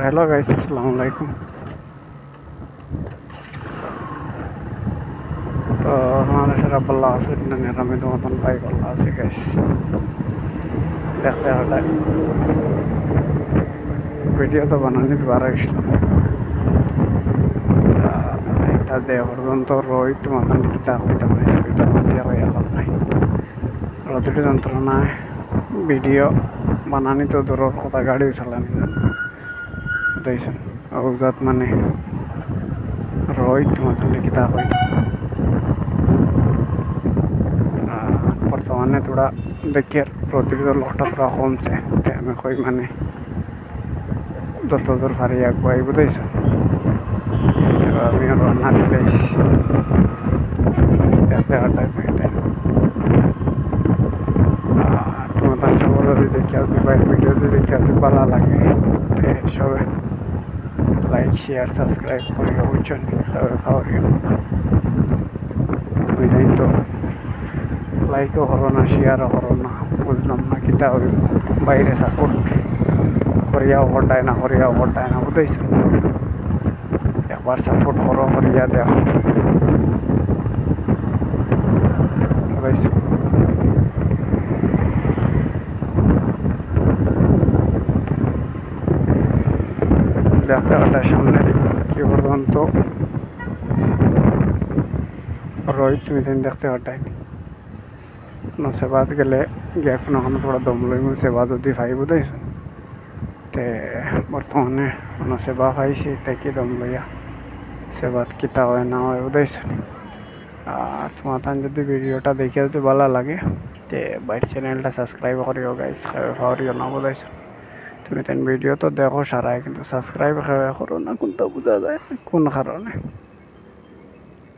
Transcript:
Hello guys, अस्सलाम वालेकुम। तो हमारे शराब अल्लाह से रमी दो मतन बाइक अल्लाह से गाइस देखते हैं वीडियो तो बनाने दोबारा इस्लाम এটা দেহ পর্যন্ত রোহিত মাথান কিতা হইতাম এটা মাতিয়া হয়ে গেল নাই রোহিত যন্ত্রণায় ভিডিও বানানি তো দূরের কথা গাড়ি চালানি বুঝাইছেন অবজাত মানে রোহিত মাথান কিতা হইতাম बर्तमान थोड़ा देखिए प्रतिदिन लौटा थोड़ा होम से हमें कोई मैंने दो दूर फारी आगुआई बुझाइस रना दिले तुम्हारा सब देखिए मोबाइल वीडियो देखिए भाला लगे सब लाइक शेयर सब्सक्राइब करिए बुझছেন सब खाओ तो लाइको हरो ना शेयर हरो ना बुझलाम ना किता বাইরে সাপোর্ট করিয়া হটায় না বুঝাইছেন একবার সাপোর্ট করো করিয়া দেখো বুঝাইছেন দেখতে হটায় সামনে কি পর্যন্ত রোহিত মিথেন দেখতে হটায় सेबाद गले गैप ना थोड़ा दम लई सेवा दी फाई बुझाइस बर्तमाने सेवा फाई कि दम लइया सेबाद किता है ना है बुझाइस तुम्हारा जो भिडियोटा देखिए जो भाला लगे तो बाइट चैनल सबसक्राइब करियो गाइस करियो ना बुझाइस तुम भिडियो तो देखो सारा है कि सब्सक्राइब करो ना कौन बुझा जाए कौन कारण